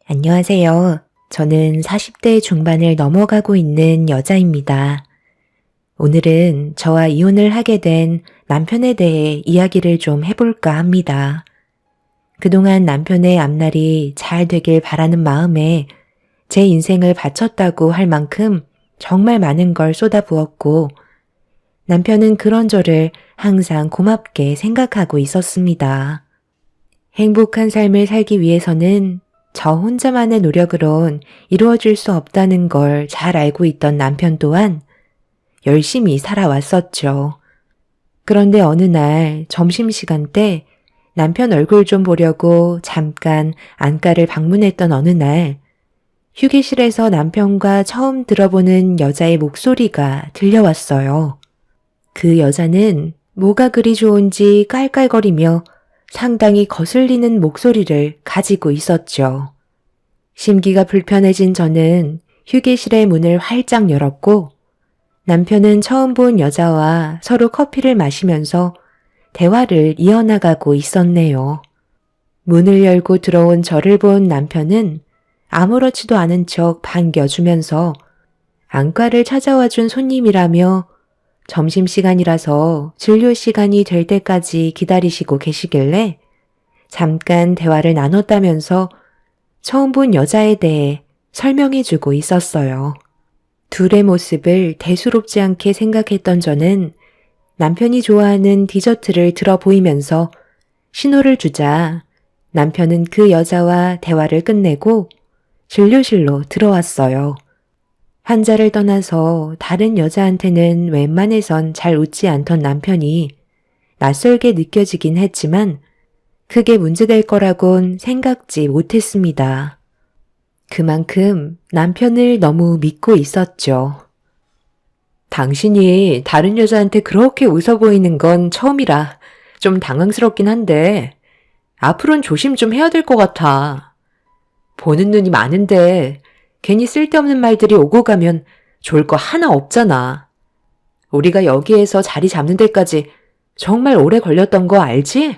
안녕하세요. 저는 40대 중반을 넘어가고 있는 여자입니다. 오늘은 저와 이혼을 하게 된 남편에 대해 이야기를 좀 해볼까 합니다. 그동안 남편의 앞날이 잘 되길 바라는 마음에 제 인생을 바쳤다고 할 만큼 정말 많은 걸 쏟아부었고, 남편은 그런 저를 항상 고맙게 생각하고 있었습니다. 행복한 삶을 살기 위해서는 저 혼자만의 노력으론 이루어질 수 없다는 걸 잘 알고 있던 남편 또한 열심히 살아왔었죠. 그런데 어느 날 점심시간 때 남편 얼굴 좀 보려고 잠깐 안과를 방문했던 어느 날 휴게실에서 남편과 처음 들어보는 여자의 목소리가 들려왔어요. 그 여자는 뭐가 그리 좋은지 깔깔거리며 상당히 거슬리는 목소리를 가지고 있었죠. 심기가 불편해진 저는 휴게실의 문을 활짝 열었고 남편은 처음 본 여자와 서로 커피를 마시면서 대화를 이어나가고 있었네요. 문을 열고 들어온 저를 본 남편은 아무렇지도 않은 척 반겨주면서 안과를 찾아와 준 손님이라며 점심시간이라서 진료 시간이 될 때까지 기다리시고 계시길래 잠깐 대화를 나눴다면서 처음 본 여자에 대해 설명해주고 있었어요. 둘의 모습을 대수롭지 않게 생각했던 저는 남편이 좋아하는 디저트를 들어 보이면서 신호를 주자 남편은 그 여자와 대화를 끝내고 진료실로 들어왔어요. 환자를 떠나서 다른 여자한테는 웬만해선 잘 웃지 않던 남편이 낯설게 느껴지긴 했지만 크게 문제될 거라곤 생각지 못했습니다. 그만큼 남편을 너무 믿고 있었죠. 당신이 다른 여자한테 그렇게 웃어 보이는 건 처음이라 좀 당황스럽긴 한데 앞으로는 조심 좀 해야 될 것 같아. 보는 눈이 많은데 괜히 쓸데없는 말들이 오고 가면 좋을 거 하나 없잖아. 우리가 여기에서 자리 잡는 데까지 정말 오래 걸렸던 거 알지?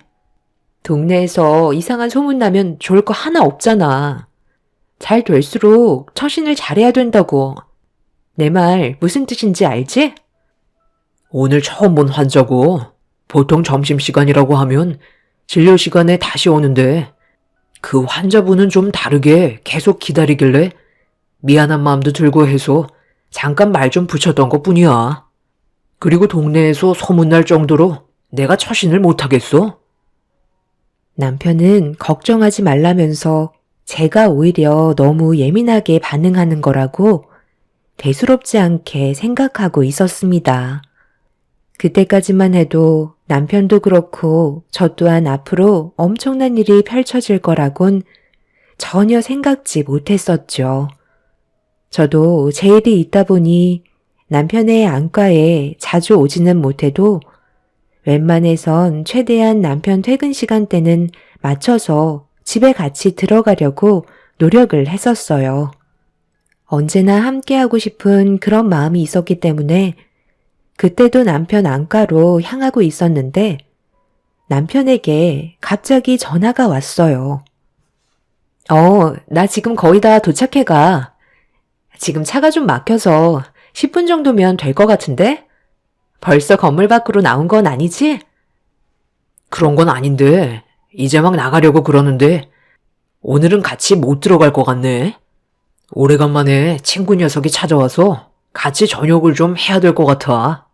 동네에서 이상한 소문 나면 좋을 거 하나 없잖아. 잘 될수록 처신을 잘해야 된다고. 내 말 무슨 뜻인지 알지? 오늘 처음 본 환자고 보통 점심시간이라고 하면 진료 시간에 다시 오는데 그 환자분은 좀 다르게 계속 기다리길래 미안한 마음도 들고 해서 잠깐 말 좀 붙였던 것 뿐이야. 그리고 동네에서 소문날 정도로 내가 처신을 못하겠어? 남편은 걱정하지 말라면서 제가 오히려 너무 예민하게 반응하는 거라고 대수롭지 않게 생각하고 있었습니다. 그때까지만 해도 남편도 그렇고 저 또한 앞으로 엄청난 일이 펼쳐질 거라곤 전혀 생각지 못했었죠. 저도 제 일이 있다 보니 남편의 안과에 자주 오지는 못해도 웬만해선 최대한 남편 퇴근 시간대는 맞춰서 집에 같이 들어가려고 노력을 했었어요. 언제나 함께하고 싶은 그런 마음이 있었기 때문에 그때도 남편 안과로 향하고 있었는데 남편에게 갑자기 전화가 왔어요. 나 지금 거의 다 도착해가. 지금 차가 좀 막혀서 10분 정도면 될 것 같은데? 벌써 건물 밖으로 나온 건 아니지? 그런 건 아닌데 이제 막 나가려고 그러는데 오늘은 같이 못 들어갈 것 같네. 오래간만에 친구 녀석이 찾아와서 같이 저녁을 좀 해야 될 것 같아.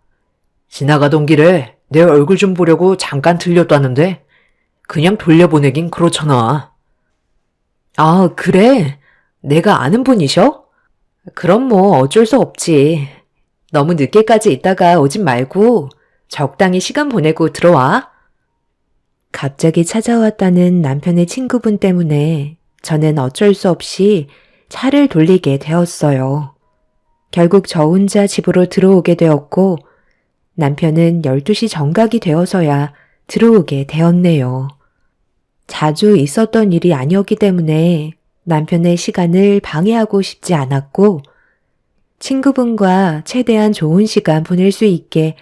지나가던 길에 내 얼굴 좀 보려고 잠깐 들렸다는데 그냥 돌려보내긴 그렇잖아. 아, 그래? 내가 아는 분이셔? 그럼 뭐 어쩔 수 없지. 너무 늦게까지 있다가 오진 말고 적당히 시간 보내고 들어와. 갑자기 찾아왔다는 남편의 친구분 때문에 저는 어쩔 수 없이 차를 돌리게 되었어요. 결국 저 혼자 집으로 들어오게 되었고 남편은 12시 정각이 되어서야 들어오게 되었네요. 자주 있었던 일이 아니었기 때문에 남편의 시간을 방해하고 싶지 않았고 친구분과 최대한 좋은 시간 보낼 수 있게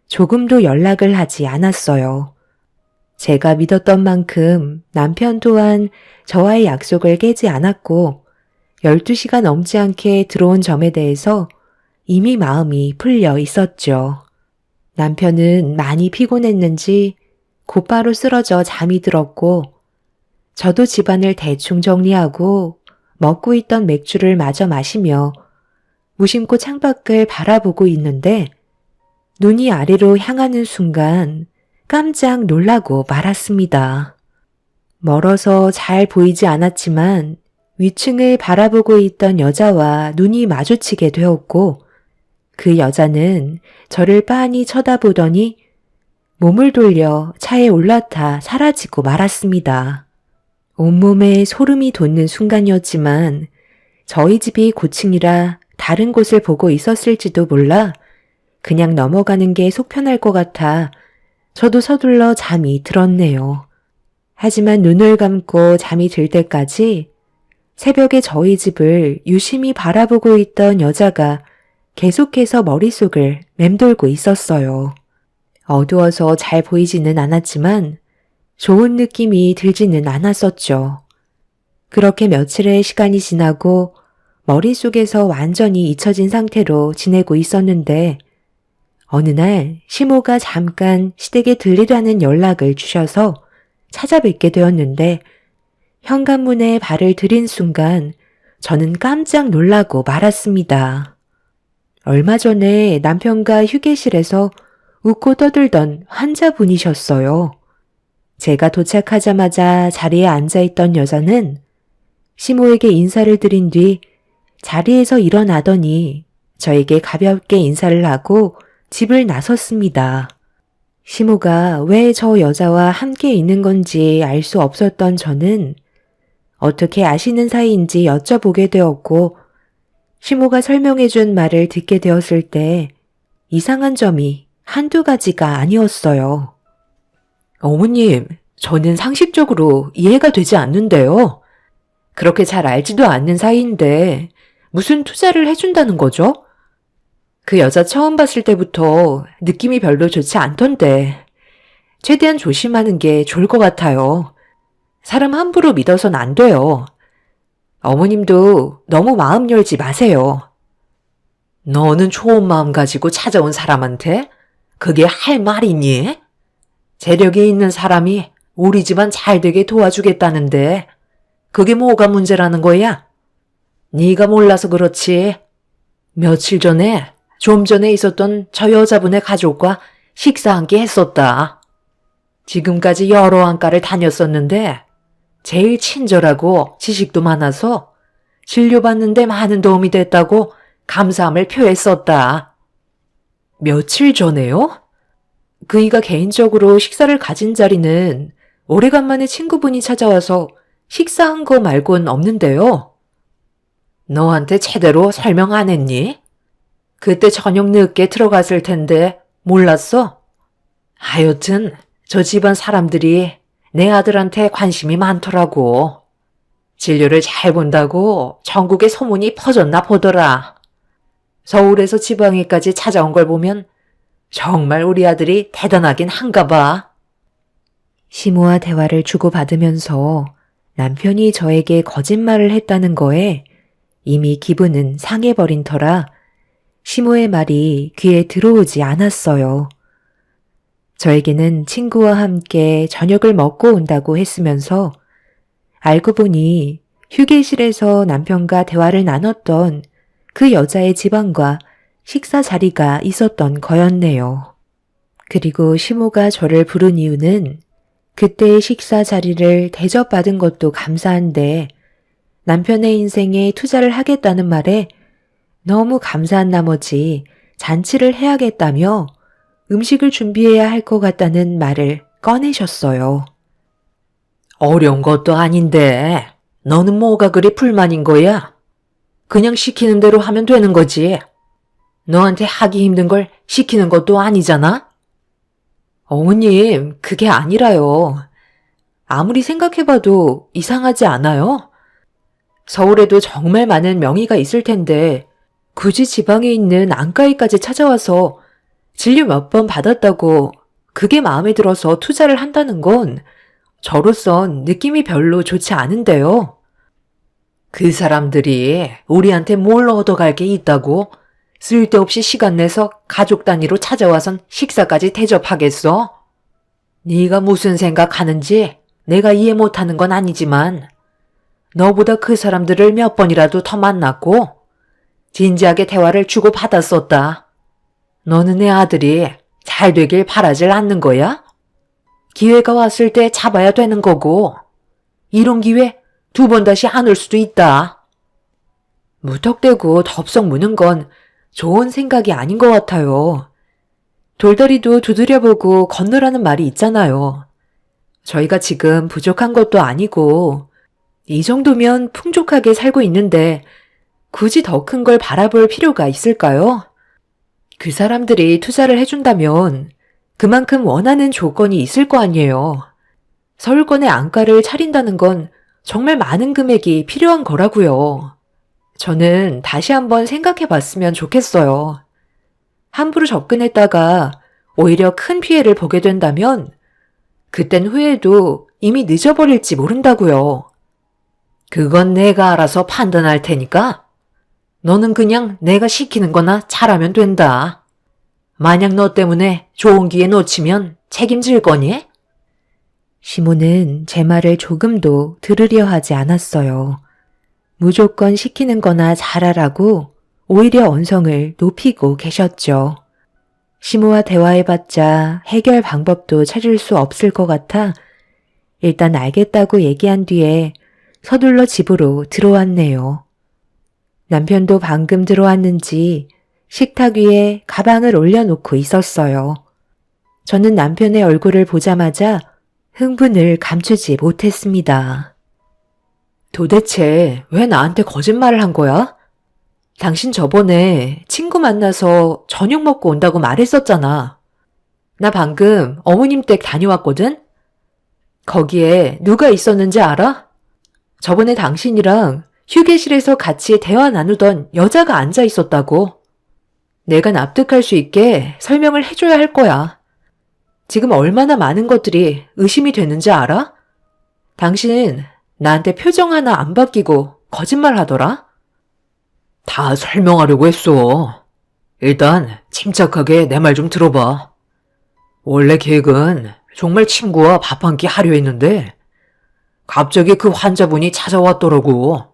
조금도 연락을 하지 않았어요. 제가 믿었던 만큼 남편 또한 저와의 약속을 깨지 않았고 12시가 넘지 않게 들어온 점에 대해서 이미 마음이 풀려 있었죠. 남편은 많이 피곤했는지 곧바로 쓰러져 잠이 들었고 저도 집안을 대충 정리하고 먹고 있던 맥주를 마저 마시며 무심코 창밖을 바라보고 있는데 눈이 아래로 향하는 순간 깜짝 놀라고 말았습니다. 멀어서 잘 보이지 않았지만 위층을 바라보고 있던 여자와 눈이 마주치게 되었고 그 여자는 저를 빤히 쳐다보더니 몸을 돌려 차에 올라타 사라지고 말았습니다. 온몸에 소름이 돋는 순간이었지만 저희 집이 고층이라 다른 곳을 보고 있었을지도 몰라 그냥 넘어가는 게 속 편할 것 같아 저도 서둘러 잠이 들었네요. 하지만 눈을 감고 잠이 들 때까지 새벽에 저희 집을 유심히 바라보고 있던 여자가 계속해서 머릿속을 맴돌고 있었어요. 어두워서 잘 보이지는 않았지만 좋은 느낌이 들지는 않았었죠. 그렇게 며칠의 시간이 지나고 머릿속에서 완전히 잊혀진 상태로 지내고 있었는데 어느 날 시모가 잠깐 시댁에 들리라는 연락을 주셔서 찾아뵙게 되었는데 현관문에 발을 들인 순간 저는 깜짝 놀라고 말았습니다. 얼마 전에 남편과 휴게실에서 웃고 떠들던 환자분이셨어요. 제가 도착하자마자 자리에 앉아있던 여자는 시모에게 인사를 드린 뒤 자리에서 일어나더니 저에게 가볍게 인사를 하고 집을 나섰습니다. 시모가 왜 저 여자와 함께 있는 건지 알 수 없었던 저는 어떻게 아시는 사이인지 여쭤보게 되었고 시모가 설명해준 말을 듣게 되었을 때 이상한 점이 한두 가지가 아니었어요. 어머님, 저는 상식적으로 이해가 되지 않는데요. 그렇게 잘 알지도 않는 사이인데 무슨 투자를 해준다는 거죠? 그 여자 처음 봤을 때부터 느낌이 별로 좋지 않던데 최대한 조심하는 게 좋을 것 같아요. 사람 함부로 믿어선 안 돼요. 어머님도 너무 마음 열지 마세요. 너는 좋은 마음 가지고 찾아온 사람한테 그게 할 말이니? 재력이 있는 사람이 우리 집안 잘 되게 도와주겠다는데 그게 뭐가 문제라는 거야? 네가 몰라서 그렇지. 며칠 전에 좀 전에 있었던 저 여자분의 가족과 식사 한 끼 했었다. 지금까지 여러 안과를 다녔었는데 제일 친절하고 지식도 많아서 진료받는데 많은 도움이 됐다고 감사함을 표했었다. 며칠 전에요? 그이가 개인적으로 식사를 가진 자리는 오래간만에 친구분이 찾아와서 식사한 거 말곤 없는데요. 너한테 제대로 설명 안 했니? 그때 저녁 늦게 들어갔을 텐데 몰랐어? 하여튼 저 집안 사람들이 내 아들한테 관심이 많더라고. 진료를 잘 본다고 전국에 소문이 퍼졌나 보더라. 서울에서 지방에까지 찾아온 걸 보면 정말 우리 아들이 대단하긴 한가 봐. 시모와 대화를 주고받으면서 남편이 저에게 거짓말을 했다는 거에 이미 기분은 상해버린 터라 시모의 말이 귀에 들어오지 않았어요. 저에게는 친구와 함께 저녁을 먹고 온다고 했으면서 알고 보니 휴게실에서 남편과 대화를 나눴던 그 여자의 집안과 식사 자리가 있었던 거였네요. 그리고 시모가 저를 부른 이유는 그때의 식사 자리를 대접받은 것도 감사한데 남편의 인생에 투자를 하겠다는 말에 너무 감사한 나머지 잔치를 해야겠다며 음식을 준비해야 할 것 같다는 말을 꺼내셨어요. 어려운 것도 아닌데 너는 뭐가 그리 불만인 거야? 그냥 시키는 대로 하면 되는 거지. 너한테 하기 힘든 걸 시키는 것도 아니잖아? 어머님, 그게 아니라요. 아무리 생각해봐도 이상하지 않아요? 서울에도 정말 많은 명의가 있을 텐데 굳이 지방에 있는 안과의까지 찾아와서 진료 몇 번 받았다고 그게 마음에 들어서 투자를 한다는 건 저로선 느낌이 별로 좋지 않은데요. 그 사람들이 우리한테 뭘 얻어갈 게 있다고? 쓸데없이 시간 내서 가족 단위로 찾아와선 식사까지 대접하겠어? 네가 무슨 생각하는지 내가 이해 못하는 건 아니지만 너보다 그 사람들을 몇 번이라도 더 만났고 진지하게 대화를 주고받았었다. 너는 내 아들이 잘 되길 바라질 않는 거야? 기회가 왔을 때 잡아야 되는 거고 이런 기회 2번 다시 안 올 수도 있다. 무턱대고 덥석 무는 건 좋은 생각이 아닌 것 같아요. 돌다리도 두드려보고 건너라는 말이 있잖아요. 저희가 지금 부족한 것도 아니고 이 정도면 풍족하게 살고 있는데 굳이 더 큰 걸 바라볼 필요가 있을까요? 그 사람들이 투자를 해준다면 그만큼 원하는 조건이 있을 거 아니에요. 서울권의 안가를 차린다는 건 정말 많은 금액이 필요한 거라고요. 저는 다시 한번 생각해 봤으면 좋겠어요. 함부로 접근했다가 오히려 큰 피해를 보게 된다면 그땐 후회도 이미 늦어버릴지 모른다고요. 그건 내가 알아서 판단할 테니까 너는 그냥 내가 시키는 거나 잘하면 된다. 만약 너 때문에 좋은 기회 놓치면 책임질 거니? 시모는 제 말을 조금도 들으려 하지 않았어요. 무조건 시키는 거나 잘하라고 오히려 언성을 높이고 계셨죠. 시모와 대화해봤자 해결 방법도 찾을 수 없을 것 같아 일단 알겠다고 얘기한 뒤에 서둘러 집으로 들어왔네요. 남편도 방금 들어왔는지 식탁 위에 가방을 올려놓고 있었어요. 저는 남편의 얼굴을 보자마자 흥분을 감추지 못했습니다. 도대체 왜 나한테 거짓말을 한 거야? 당신 저번에 친구 만나서 저녁 먹고 온다고 말했었잖아. 나 방금 어머님 댁 다녀왔거든? 거기에 누가 있었는지 알아? 저번에 당신이랑 휴게실에서 같이 대화 나누던 여자가 앉아 있었다고. 내가 납득할 수 있게 설명을 해줘야 할 거야. 지금 얼마나 많은 것들이 의심이 되는지 알아? 당신 나한테 표정 하나 안 바뀌고 거짓말 하더라? 다 설명하려고 했어. 일단 침착하게 내 말 좀 들어봐. 원래 계획은 정말 친구와 밥 한 끼 하려 했는데 갑자기 그 환자분이 찾아왔더라고.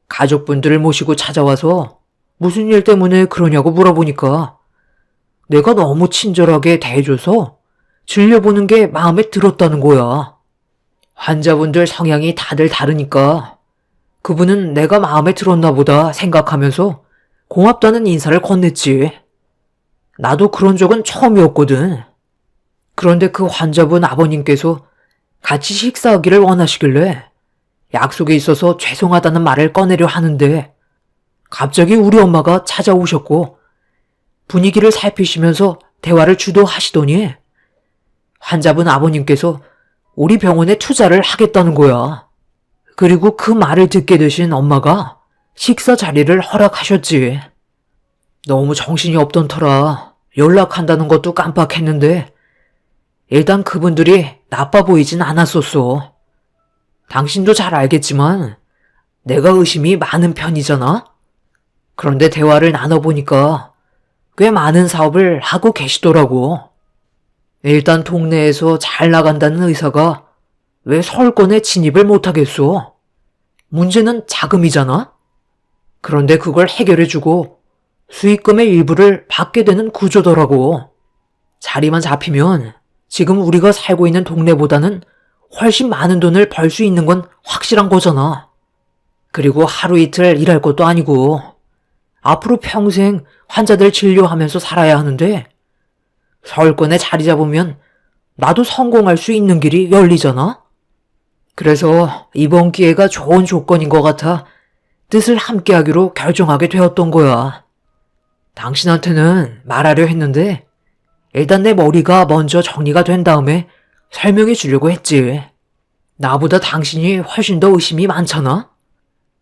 가족분들을 모시고 찾아와서 무슨 일 때문에 그러냐고 물어보니까 내가 너무 친절하게 대해줘서 질려보는 게 마음에 들었다는 거야. 환자분들 성향이 다들 다르니까 그분은 내가 마음에 들었나 보다 생각하면서 고맙다는 인사를 건넸지. 나도 그런 적은 처음이었거든. 그런데 그 환자분 아버님께서 같이 식사하기를 원하시길래 약속이 있어서 죄송하다는 말을 꺼내려 하는데 갑자기 우리 엄마가 찾아오셨고 분위기를 살피시면서 대화를 주도하시더니 환자분 아버님께서 우리 병원에 투자를 하겠다는 거야. 그리고 그 말을 듣게 되신 엄마가 식사 자리를 허락하셨지. 너무 정신이 없던 터라 연락한다는 것도 깜빡했는데 일단 그분들이 나빠 보이진 않았었어. 당신도 잘 알겠지만 내가 의심이 많은 편이잖아? 그런데 대화를 나눠보니까 꽤 많은 사업을 하고 계시더라고. 일단 동네에서 잘 나간다는 의사가 왜 서울권에 진입을 못하겠어? 문제는 자금이잖아? 그런데 그걸 해결해주고 수익금의 일부를 받게 되는 구조더라고. 자리만 잡히면 지금 우리가 살고 있는 동네보다는 훨씬 많은 돈을 벌 수 있는 건 확실한 거잖아. 그리고 하루 이틀 일할 것도 아니고 앞으로 평생 환자들 진료하면서 살아야 하는데 서울권에 자리 잡으면 나도 성공할 수 있는 길이 열리잖아? 그래서 이번 기회가 좋은 조건인 것 같아 뜻을 함께하기로 결정하게 되었던 거야. 당신한테는 말하려 했는데 일단 내 머리가 먼저 정리가 된 다음에 설명해 주려고 했지. 나보다 당신이 훨씬 더 의심이 많잖아?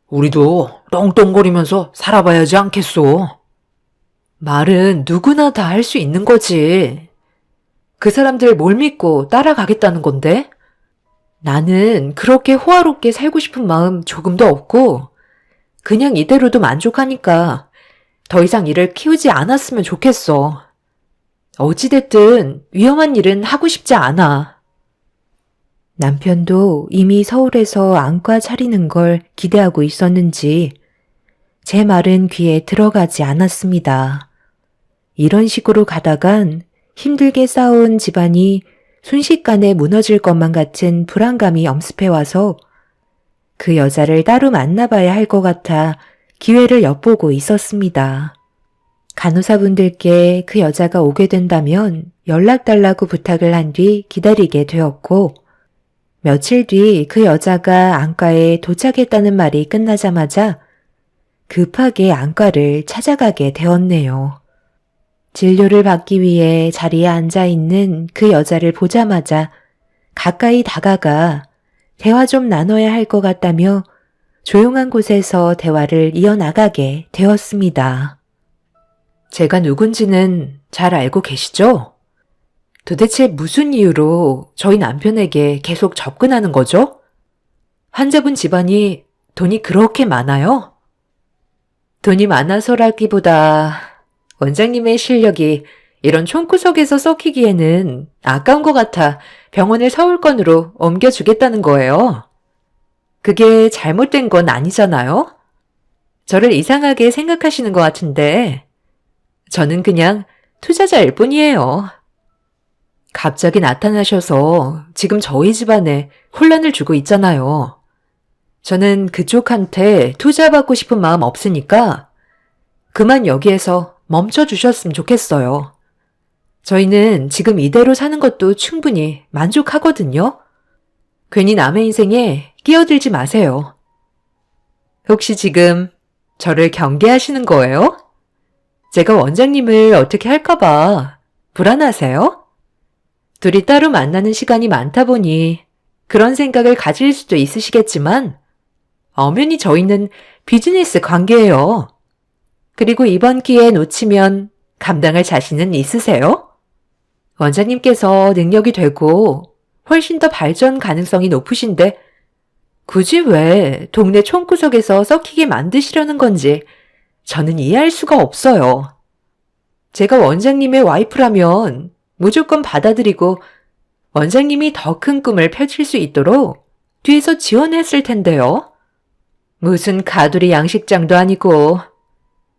우리도 떵떵거리면서 살아봐야지 않겠소? 말은 누구나 다 할 수 있는 거지. 그 사람들 뭘 믿고 따라가겠다는 건데? 나는 그렇게 호화롭게 살고 싶은 마음 조금도 없고 그냥 이대로도 만족하니까 더 이상 일을 키우지 않았으면 좋겠어. 어찌됐든 위험한 일은 하고 싶지 않아. 남편도 이미 서울에서 안과 차리는 걸 기대하고 있었는지 제 말은 귀에 들어가지 않았습니다. 이런 식으로 가다간 힘들게 쌓아온 집안이 순식간에 무너질 것만 같은 불안감이 엄습해와서 그 여자를 따로 만나봐야 할 것 같아 기회를 엿보고 있었습니다. 간호사분들께 그 여자가 오게 된다면 연락달라고 부탁을 한 뒤 기다리게 되었고 며칠 뒤 그 여자가 안과에 도착했다는 말이 끝나자마자 급하게 안과를 찾아가게 되었네요. 진료를 받기 위해 자리에 앉아있는 그 여자를 보자마자 가까이 다가가 대화 좀 나눠야 할 것 같다며 조용한 곳에서 대화를 이어나가게 되었습니다. 제가 누군지는 잘 알고 계시죠? 도대체 무슨 이유로 저희 남편에게 계속 접근하는 거죠? 환자분 집안이 돈이 그렇게 많아요? 돈이 많아서라기보다 원장님의 실력이 이런 총구석에서 썩히기에는 아까운 것 같아 병원을 서울권으로 옮겨주겠다는 거예요. 그게 잘못된 건 아니잖아요? 저를 이상하게 생각하시는 것 같은데 저는 그냥 투자자일 뿐이에요. 갑자기 나타나셔서 지금 저희 집안에 혼란을 주고 있잖아요. 저는 그쪽한테 투자받고 싶은 마음 없으니까 그만 여기에서 멈춰주셨으면 좋겠어요. 저희는 지금 이대로 사는 것도 충분히 만족하거든요. 괜히 남의 인생에 끼어들지 마세요. 혹시 지금 저를 경계하시는 거예요? 제가 원장님을 어떻게 할까봐 불안하세요? 둘이 따로 만나는 시간이 많다 보니 그런 생각을 가질 수도 있으시겠지만 엄연히 저희는 비즈니스 관계예요. 그리고 이번 기회에 놓치면 감당할 자신은 있으세요? 원장님께서 능력이 되고 훨씬 더 발전 가능성이 높으신데 굳이 왜 동네 총구석에서 썩히게 만드시려는 건지 저는 이해할 수가 없어요. 제가 원장님의 와이프라면 무조건 받아들이고 원장님이 더 큰 꿈을 펼칠 수 있도록 뒤에서 지원했을 텐데요. 무슨 가두리 양식장도 아니고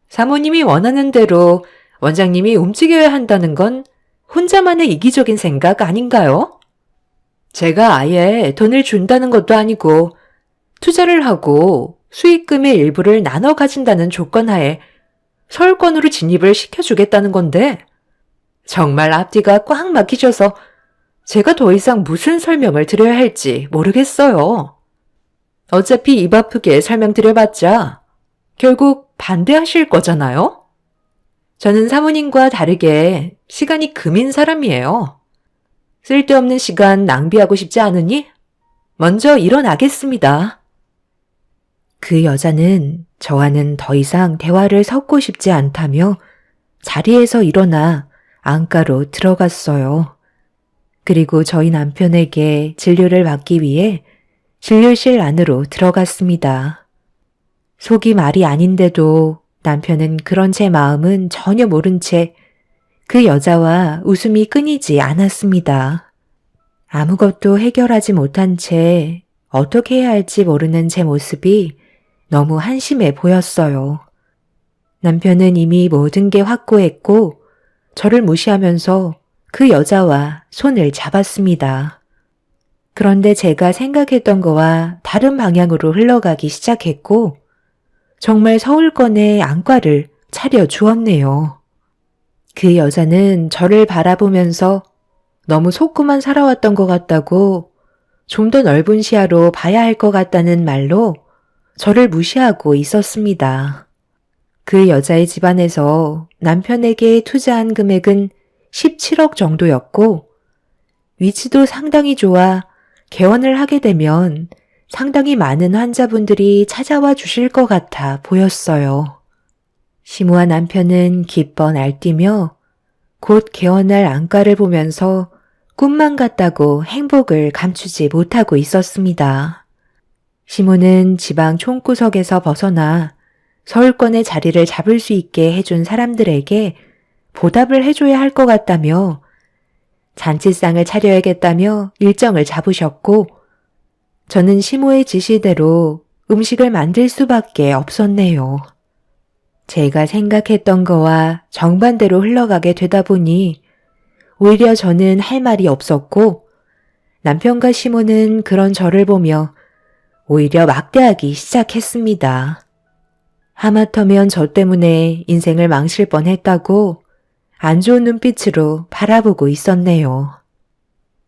사모님이 원하는 대로 원장님이 움직여야 한다는 건 혼자만의 이기적인 생각 아닌가요? 제가 아예 돈을 준다는 것도 아니고 투자를 하고 수익금의 일부를 나눠 가진다는 조건 하에 서울권으로 진입을 시켜주겠다는 건데 정말 앞뒤가 꽉 막히셔서 제가 더 이상 무슨 설명을 드려야 할지 모르겠어요. 어차피 입 아프게 설명드려봤자 결국 반대하실 거잖아요? 저는 사모님과 다르게 시간이 금인 사람이에요. 쓸데없는 시간 낭비하고 싶지 않으니 먼저 일어나겠습니다. 그 여자는 저와는 더 이상 대화를 섞고 싶지 않다며 자리에서 일어나 안과로 들어갔어요. 그리고 저희 남편에게 진료를 받기 위해 진료실 안으로 들어갔습니다. 속이 말이 아닌데도 남편은 그런 제 마음은 전혀 모른 채 그 여자와 웃음이 끊이지 않았습니다. 아무것도 해결하지 못한 채 어떻게 해야 할지 모르는 제 모습이 너무 한심해 보였어요. 남편은 이미 모든 게 확고했고 저를 무시하면서 그 여자와 손을 잡았습니다. 그런데 제가 생각했던 거와 다른 방향으로 흘러가기 시작했고 정말 서울권의 안과를 차려주었네요. 그 여자는 저를 바라보면서 너무 속고만 살아왔던 것 같다고 좀 더 넓은 시야로 봐야 할 것 같다는 말로 저를 무시하고 있었습니다. 그 여자의 집안에서 남편에게 투자한 금액은 17억 정도였고 위치도 상당히 좋아 개원을 하게 되면 상당히 많은 환자분들이 찾아와 주실 것 같아 보였어요. 시무한 남편은 기뻐 날뛰며 곧 개원할 안가를 보면서 꿈만 같다고 행복을 감추지 못하고 있었습니다. 시모는 지방 총구석에서 벗어나 서울권의 자리를 잡을 수 있게 해준 사람들에게 보답을 해줘야 할 것 같다며 잔치상을 차려야겠다며 일정을 잡으셨고 저는 시모의 지시대로 음식을 만들 수밖에 없었네요. 제가 생각했던 거와 정반대로 흘러가게 되다 보니 오히려 저는 할 말이 없었고 남편과 시모는 그런 저를 보며 오히려 막대하기 시작했습니다. 하마터면 저 때문에 인생을 망칠 뻔했다고 안 좋은 눈빛으로 바라보고 있었네요.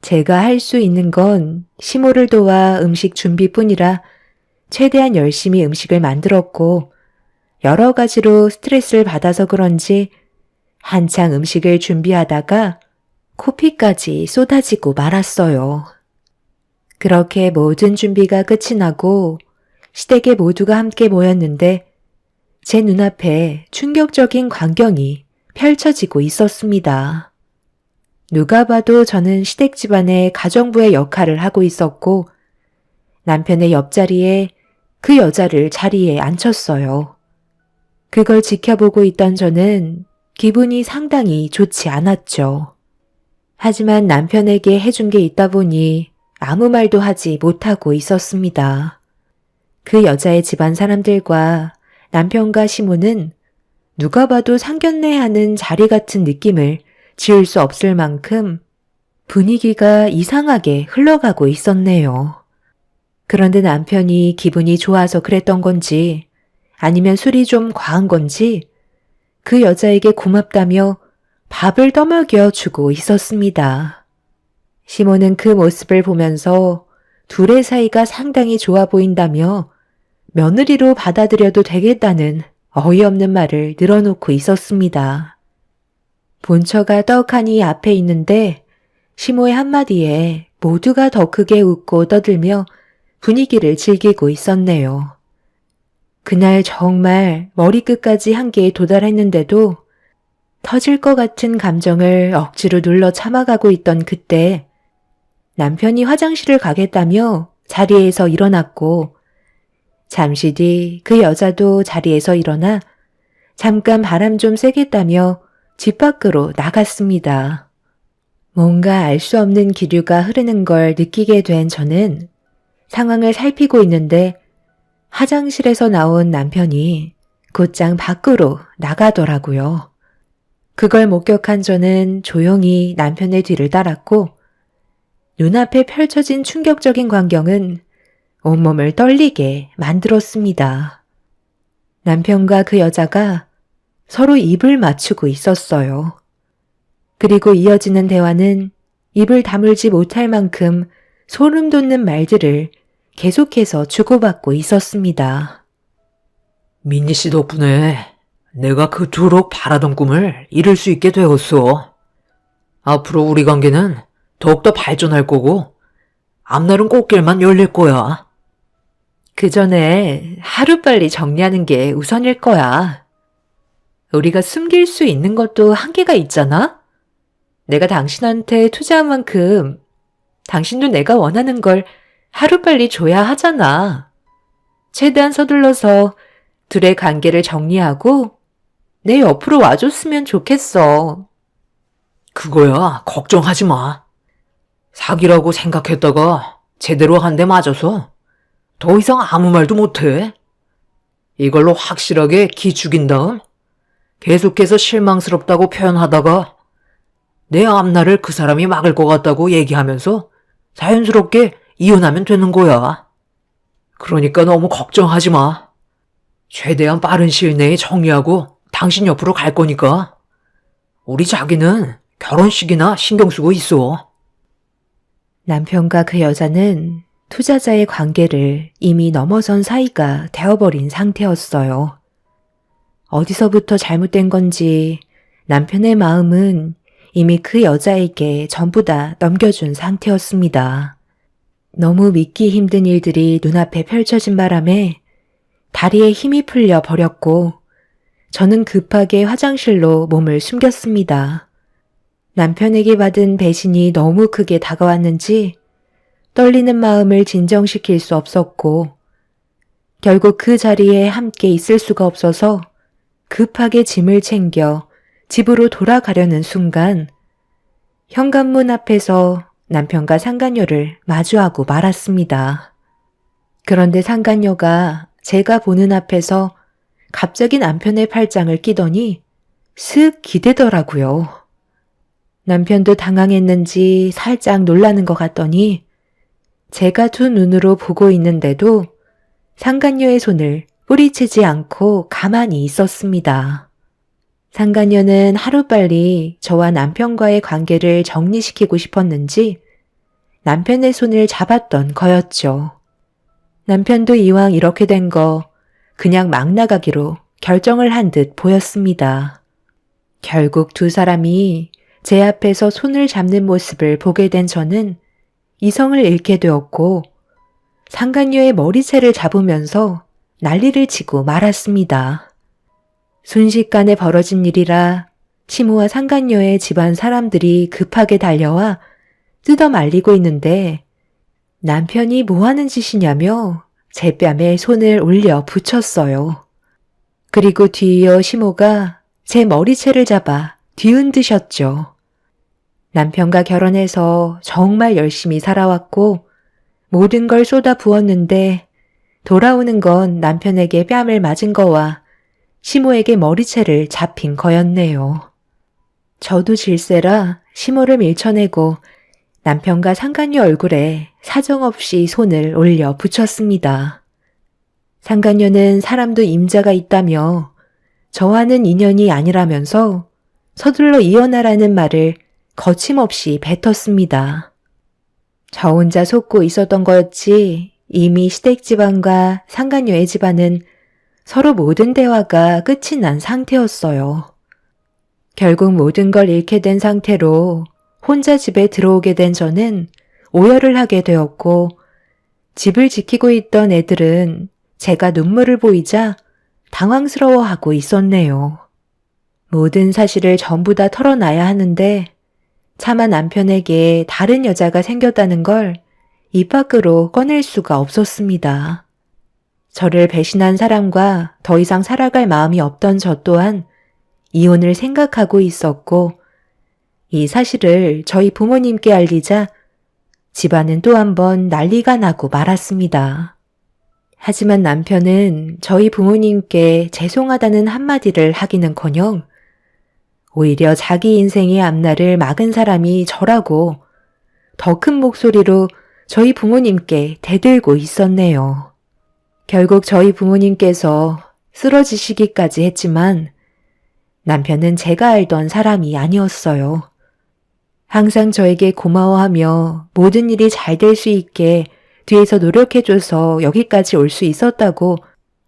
제가 할 수 있는 건 시모를 도와 음식 준비뿐이라 최대한 열심히 음식을 만들었고 여러 가지로 스트레스를 받아서 그런지 한창 음식을 준비하다가 코피까지 쏟아지고 말았어요. 그렇게 모든 준비가 끝이 나고 시댁에 모두가 함께 모였는데 제 눈앞에 충격적인 광경이 펼쳐지고 있었습니다. 누가 봐도 저는 시댁 집안의 가정부의 역할을 하고 있었고 남편의 옆자리에 그 여자를 자리에 앉혔어요. 그걸 지켜보고 있던 저는 기분이 상당히 좋지 않았죠. 하지만 남편에게 해준 게 있다 보니 아무 말도 하지 못하고 있었습니다. 그 여자의 집안 사람들과 남편과 시모는 누가 봐도 상견례하는 자리 같은 느낌을 지울 수 없을 만큼 분위기가 이상하게 흘러가고 있었네요. 그런데 남편이 기분이 좋아서 그랬던 건지 아니면 술이 좀 과한 건지 그 여자에게 고맙다며 밥을 떠먹여 주고 있었습니다. 시모는 그 모습을 보면서 둘의 사이가 상당히 좋아 보인다며 며느리로 받아들여도 되겠다는 어이없는 말을 늘어놓고 있었습니다. 본처가 떡하니 앞에 있는데 시모의 한마디에 모두가 더 크게 웃고 떠들며 분위기를 즐기고 있었네요. 그날 정말 머리끝까지 한계에 도달했는데도 터질 것 같은 감정을 억지로 눌러 참아가고 있던 그때 남편이 화장실을 가겠다며 자리에서 일어났고 잠시 뒤 그 여자도 자리에서 일어나 잠깐 바람 좀 쐬겠다며 집 밖으로 나갔습니다. 뭔가 알 수 없는 기류가 흐르는 걸 느끼게 된 저는 상황을 살피고 있는데 화장실에서 나온 남편이 곧장 밖으로 나가더라고요. 그걸 목격한 저는 조용히 남편의 뒤를 따랐고 눈앞에 펼쳐진 충격적인 광경은 온몸을 떨리게 만들었습니다. 남편과 그 여자가 서로 입을 맞추고 있었어요. 그리고 이어지는 대화는 입을 다물지 못할 만큼 소름 돋는 말들을 계속해서 주고받고 있었습니다. 민니 씨 덕분에 내가 그토록 바라던 꿈을 이룰 수 있게 되었어. 앞으로 우리 관계는 더욱더 발전할 거고 앞날은 꽃길만 열릴 거야. 그 전에 하루빨리 정리하는 게 우선일 거야. 우리가 숨길 수 있는 것도 한계가 있잖아? 내가 당신한테 투자한 만큼 당신도 내가 원하는 걸 하루빨리 줘야 하잖아. 최대한 서둘러서 둘의 관계를 정리하고 내 옆으로 와줬으면 좋겠어. 그거야 걱정하지 마. 사기라고 생각했다가 제대로 한 대 맞아서 더 이상 아무 말도 못해. 이걸로 확실하게 기 죽인 다음 계속해서 실망스럽다고 표현하다가 내 앞날을 그 사람이 막을 것 같다고 얘기하면서 자연스럽게 이혼하면 되는 거야. 그러니까 너무 걱정하지 마. 최대한 빠른 시일 내에 정리하고 당신 옆으로 갈 거니까. 우리 자기는 결혼식이나 신경 쓰고 있어. 남편과 그 여자는 투자자의 관계를 이미 넘어선 사이가 되어버린 상태였어요. 어디서부터 잘못된 건지 남편의 마음은 이미 그 여자에게 전부 다 넘겨준 상태였습니다. 너무 믿기 힘든 일들이 눈앞에 펼쳐진 바람에 다리에 힘이 풀려 버렸고 저는 급하게 화장실로 몸을 숨겼습니다. 남편에게 받은 배신이 너무 크게 다가왔는지 떨리는 마음을 진정시킬 수 없었고 결국 그 자리에 함께 있을 수가 없어서 급하게 짐을 챙겨 집으로 돌아가려는 순간 현관문 앞에서 남편과 상간녀를 마주하고 말았습니다. 그런데 상간녀가 제가 보는 앞에서 갑자기 남편의 팔짱을 끼더니 슥 기대더라고요. 남편도 당황했는지 살짝 놀라는 것 같더니 제가 두 눈으로 보고 있는데도 상간녀의 손을 뿌리치지 않고 가만히 있었습니다. 상간녀는 하루빨리 저와 남편과의 관계를 정리시키고 싶었는지 남편의 손을 잡았던 거였죠. 남편도 이왕 이렇게 된 거 그냥 막 나가기로 결정을 한 듯 보였습니다. 결국 두 사람이 제 앞에서 손을 잡는 모습을 보게 된 저는 이성을 잃게 되었고 상간녀의 머리채를 잡으면서 난리를 치고 말았습니다. 순식간에 벌어진 일이라 시모와 상간녀의 집안 사람들이 급하게 달려와 뜯어 말리고 있는데 남편이 뭐 하는 짓이냐며 제 뺨에 손을 올려 붙였어요. 그리고 뒤이어 시모가 제 머리채를 잡아 뒤흔드셨죠. 남편과 결혼해서 정말 열심히 살아왔고 모든 걸 쏟아 부었는데 돌아오는 건 남편에게 뺨을 맞은 거와 시모에게 머리채를 잡힌 거였네요. 저도 질세라 시모를 밀쳐내고 남편과 상간녀 얼굴에 사정없이 손을 올려 붙였습니다. 상간녀는 사람도 임자가 있다며 저와는 인연이 아니라면서 서둘러 이혼하라는 말을 거침없이 뱉었습니다. 저 혼자 속고 있었던 거였지 이미 시댁 집안과 상간녀의 집안은 서로 모든 대화가 끝이 난 상태였어요. 결국 모든 걸 잃게 된 상태로 혼자 집에 들어오게 된 저는 오열을 하게 되었고 집을 지키고 있던 애들은 제가 눈물을 보이자 당황스러워하고 있었네요. 모든 사실을 전부 다 털어놔야 하는데 차마 남편에게 다른 여자가 생겼다는 걸 입 밖으로 꺼낼 수가 없었습니다. 저를 배신한 사람과 더 이상 살아갈 마음이 없던 저 또한 이혼을 생각하고 있었고 이 사실을 저희 부모님께 알리자 집안은 또 한 번 난리가 나고 말았습니다. 하지만 남편은 저희 부모님께 죄송하다는 한마디를 하기는커녕 오히려 자기 인생의 앞날을 막은 사람이 저라고 더 큰 목소리로 저희 부모님께 대들고 있었네요. 결국 저희 부모님께서 쓰러지시기까지 했지만 남편은 제가 알던 사람이 아니었어요. 항상 저에게 고마워하며 모든 일이 잘 될 수 있게 뒤에서 노력해줘서 여기까지 올 수 있었다고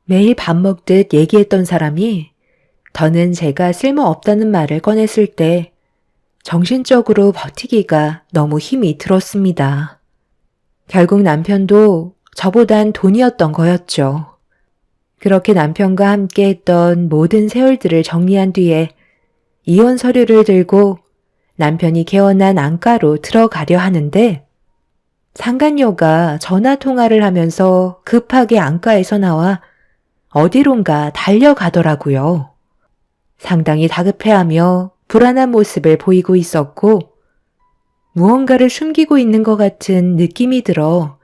매일 밥 먹듯 얘기했던 사람이 더는 제가 쓸모없다는 말을 꺼냈을 때 정신적으로 버티기가 너무 힘이 들었습니다. 결국 남편도 저보단 돈이었던 거였죠. 그렇게 남편과 함께 했던 모든 세월들을 정리한 뒤에 이혼 서류를 들고 남편이 개원한 안가로 들어가려 하는데 상간녀가 전화 통화를 하면서 급하게 안가에서 나와 어디론가 달려가더라고요. 상당히 다급해하며 불안한 모습을 보이고 있었고 무언가를 숨기고 있는 것 같은 느낌이 들어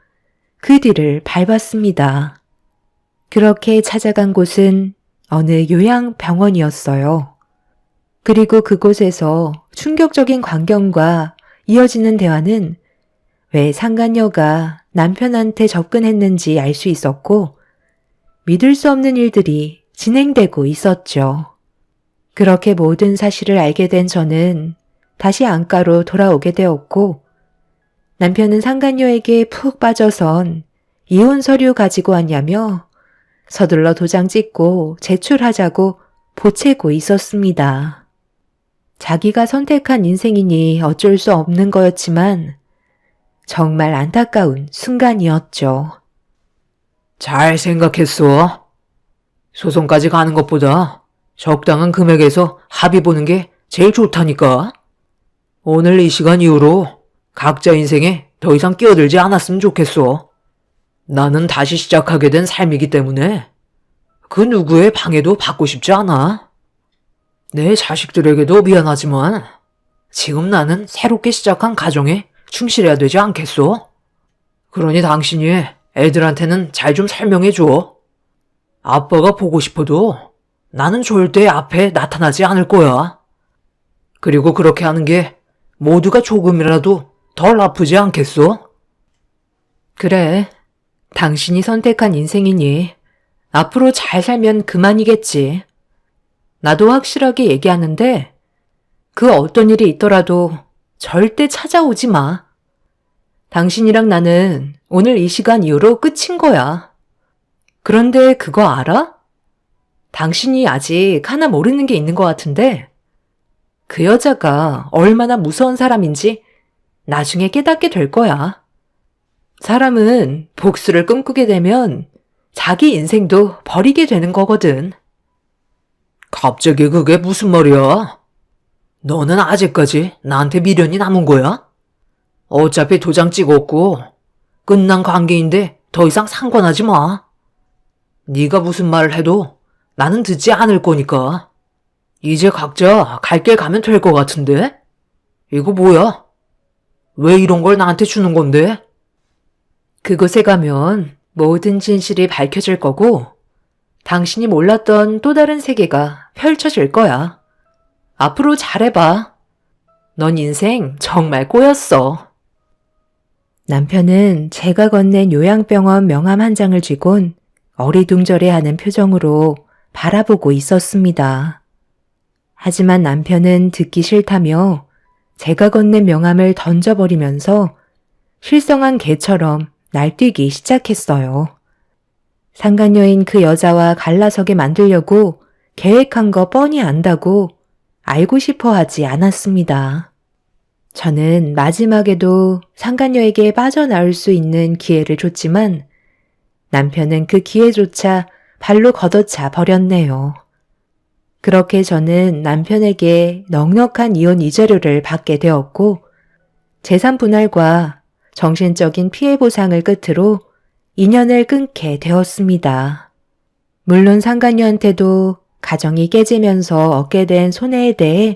그 뒤를 밟았습니다. 그렇게 찾아간 곳은 어느 요양병원이었어요. 그리고 그곳에서 충격적인 광경과 이어지는 대화는 왜 상간녀가 남편한테 접근했는지 알 수 있었고 믿을 수 없는 일들이 진행되고 있었죠. 그렇게 모든 사실을 알게 된 저는 다시 안가로 돌아오게 되었고 남편은 상간녀에게 푹 빠져선 이혼 서류 가지고 왔냐며 서둘러 도장 찍고 제출하자고 보채고 있었습니다. 자기가 선택한 인생이니 어쩔 수 없는 거였지만 정말 안타까운 순간이었죠. 잘 생각했어. 소송까지 가는 것보다 적당한 금액에서 합의 보는 게 제일 좋다니까. 오늘 이 시간 이후로 각자 인생에 더 이상 끼어들지 않았으면 좋겠어. 나는 다시 시작하게 된 삶이기 때문에 그 누구의 방해도 받고 싶지 않아. 내 자식들에게도 미안하지만 지금 나는 새롭게 시작한 가정에 충실해야 되지 않겠소? 그러니 당신이 애들한테는 잘 좀 설명해줘. 아빠가 보고 싶어도 나는 절대 앞에 나타나지 않을 거야. 그리고 그렇게 하는 게 모두가 조금이라도 덜 아프지 않겠소? 그래. 당신이 선택한 인생이니 앞으로 잘 살면 그만이겠지. 나도 확실하게 얘기하는데 그 어떤 일이 있더라도 절대 찾아오지 마. 당신이랑 나는 오늘 이 시간 이후로 끝인 거야. 그런데 그거 알아? 당신이 아직 하나 모르는 게 있는 것 같은데 그 여자가 얼마나 무서운 사람인지 나중에 깨닫게 될 거야. 사람은 복수를 꿈꾸게 되면 자기 인생도 버리게 되는 거거든. 갑자기 그게 무슨 말이야? 너는 아직까지 나한테 미련이 남은 거야? 어차피 도장 찍었고 끝난 관계인데 더 이상 상관하지 마. 네가 무슨 말을 해도 나는 듣지 않을 거니까. 이제 각자 갈 길 가면 될 것 같은데? 이거 뭐야? 왜 이런 걸 나한테 주는 건데? 그곳에 가면 모든 진실이 밝혀질 거고 당신이 몰랐던 또 다른 세계가 펼쳐질 거야. 앞으로 잘해봐. 넌 인생 정말 꼬였어. 남편은 제가 건넨 요양병원 명함 한 장을 쥐곤 어리둥절해하는 표정으로 바라보고 있었습니다. 하지만 남편은 듣기 싫다며 제가 건넨 명함을 던져버리면서 실성한 개처럼 날뛰기 시작했어요. 상간녀인 그 여자와 갈라서게 만들려고 계획한 거 뻔히 안다고 알고 싶어 하지 않았습니다. 저는 마지막에도 상간녀에게 빠져나올 수 있는 기회를 줬지만 남편은 그 기회조차 발로 걷어차 버렸네요. 그렇게 저는 남편에게 넉넉한 이혼 위자료를 받게 되었고 재산 분할과 정신적인 피해 보상을 끝으로 인연을 끊게 되었습니다. 물론 상간녀한테도 가정이 깨지면서 얻게 된 손해에 대해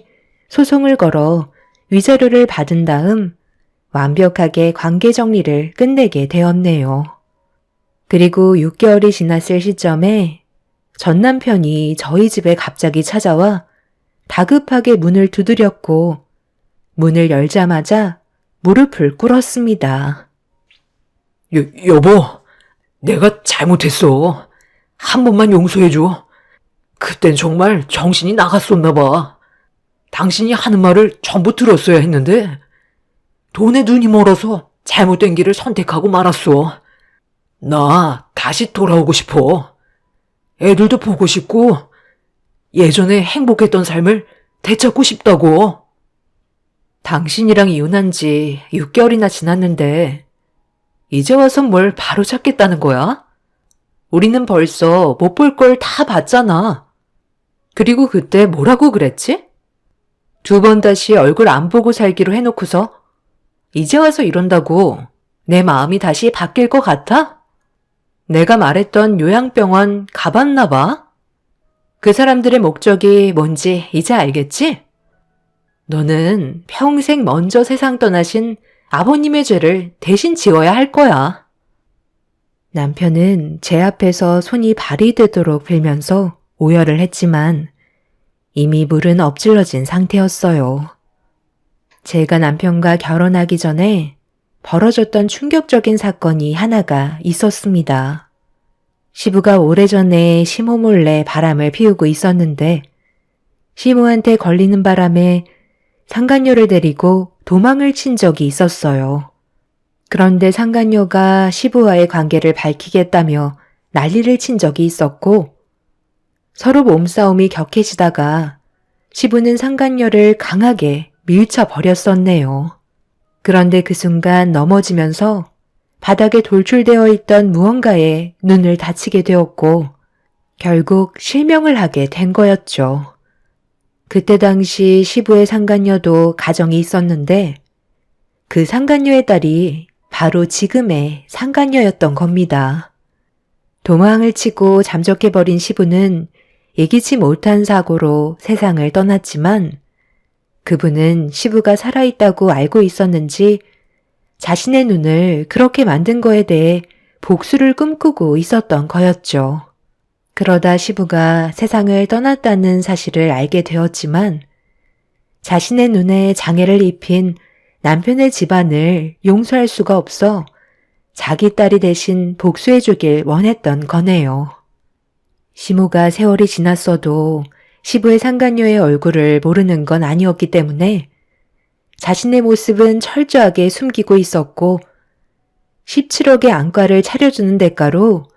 소송을 걸어 위자료를 받은 다음 완벽하게 관계 정리를 끝내게 되었네요. 그리고 6개월이 지났을 시점에 전 남편이 저희 집에 갑자기 찾아와 다급하게 문을 두드렸고 문을 열자마자 무릎을 꿇었습니다. 여보, 내가 잘못했어. 한 번만 용서해줘. 그땐 정말 정신이 나갔었나 봐. 당신이 하는 말을 전부 들었어야 했는데 돈에 눈이 멀어서 잘못된 길을 선택하고 말았어. 나 다시 돌아오고 싶어. 애들도 보고 싶고 예전에 행복했던 삶을 되찾고 싶다고. 당신이랑 이혼한 지 6개월이나 지났는데 이제 와서 뭘 바로 찾겠다는 거야? 우리는 벌써 못 볼 걸 다 봤잖아. 그리고 그때 뭐라고 그랬지? 2번 다시 얼굴 안 보고 살기로 해놓고서 이제 와서 이런다고 내 마음이 다시 바뀔 것 같아? 내가 말했던 요양병원 가봤나 봐? 그 사람들의 목적이 뭔지 이제 알겠지? 너는 평생 먼저 세상 떠나신 아버님의 죄를 대신 지어야 할 거야. 남편은 제 앞에서 손이 발이 되도록 빌면서 오열을 했지만 이미 물은 엎질러진 상태였어요. 제가 남편과 결혼하기 전에 벌어졌던 충격적인 사건이 하나가 있었습니다. 시부가 오래전에 시모 몰래 바람을 피우고 있었는데 시모한테 걸리는 바람에 상간녀를 데리고 도망을 친 적이 있었어요. 그런데 상간녀가 시부와의 관계를 밝히겠다며 난리를 친 적이 있었고 서로 몸싸움이 격해지다가 시부는 상간녀를 강하게 밀쳐버렸었네요. 그런데 그 순간 넘어지면서 바닥에 돌출되어 있던 무언가에 눈을 다치게 되었고 결국 실명을 하게 된 거였죠. 그때 당시 시부의 상간녀도 가정이 있었는데 그 상간녀의 딸이 바로 지금의 상간녀였던 겁니다. 도망을 치고 잠적해버린 시부는 예기치 못한 사고로 세상을 떠났지만 그분은 시부가 살아있다고 알고 있었는지 자신의 눈을 그렇게 만든 거에 대해 복수를 꿈꾸고 있었던 거였죠. 그러다 시부가 세상을 떠났다는 사실을 알게 되었지만 자신의 눈에 장애를 입힌 남편의 집안을 용서할 수가 없어 자기 딸이 대신 복수해주길 원했던 거네요. 시모가 세월이 지났어도 시부의 상간녀의 얼굴을 모르는 건 아니었기 때문에 자신의 모습은 철저하게 숨기고 있었고 17억의 안과를 차려주는 대가로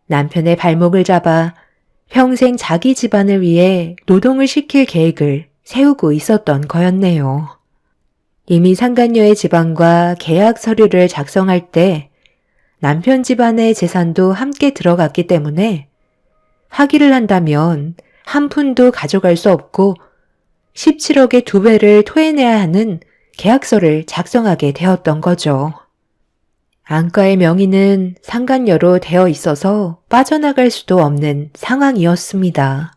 남편의 발목을 잡아 평생 자기 집안을 위해 노동을 시킬 계획을 세우고 있었던 거였네요. 이미 상간녀의 집안과 계약 서류를 작성할 때 남편 집안의 재산도 함께 들어갔기 때문에 파기를 한다면 한 푼도 가져갈 수 없고 17억의 2배를 토해내야 하는 계약서를 작성하게 되었던 거죠. 안과의 명의는 상간녀로 되어 있어서 빠져나갈 수도 없는 상황이었습니다.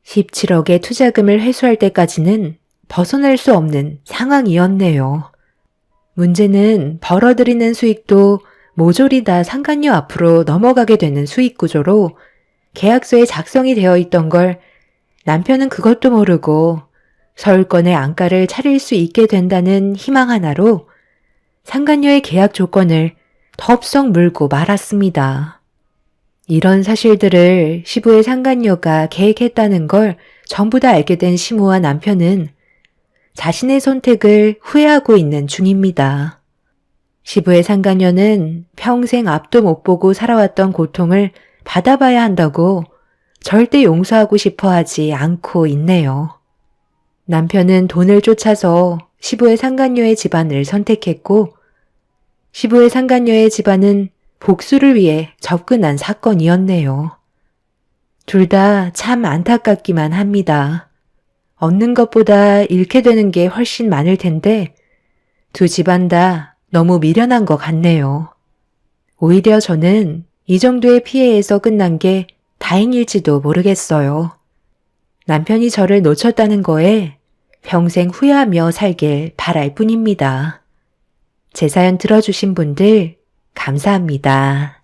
17억의 투자금을 회수할 때까지는 벗어날 수 없는 상황이었네요. 문제는 벌어들이는 수익도 모조리 다 상간녀 앞으로 넘어가게 되는 수익 구조로 계약서에 작성이 되어 있던 걸 남편은 그것도 모르고 서울권의 안과를 차릴 수 있게 된다는 희망 하나로 상간녀의 계약 조건을 덥석 물고 말았습니다. 이런 사실들을 시부의 상간녀가 계획했다는 걸 전부 다 알게 된 시모와 남편은 자신의 선택을 후회하고 있는 중입니다. 시부의 상간녀는 평생 앞도 못 보고 살아왔던 고통을 받아봐야 한다고 절대 용서하고 싶어 하지 않고 있네요. 남편은 돈을 쫓아서 시부의 상간녀의 집안을 선택했고 시부의 상간녀의 집안은 복수를 위해 접근한 사건이었네요. 둘 다 참 안타깝기만 합니다. 얻는 것보다 잃게 되는 게 훨씬 많을 텐데 두 집안 다 너무 미련한 것 같네요. 오히려 저는 이 정도의 피해에서 끝난 게 다행일지도 모르겠어요. 남편이 저를 놓쳤다는 거에 평생 후회하며 살길 바랄 뿐입니다. 제 사연 들어주신 분들 감사합니다.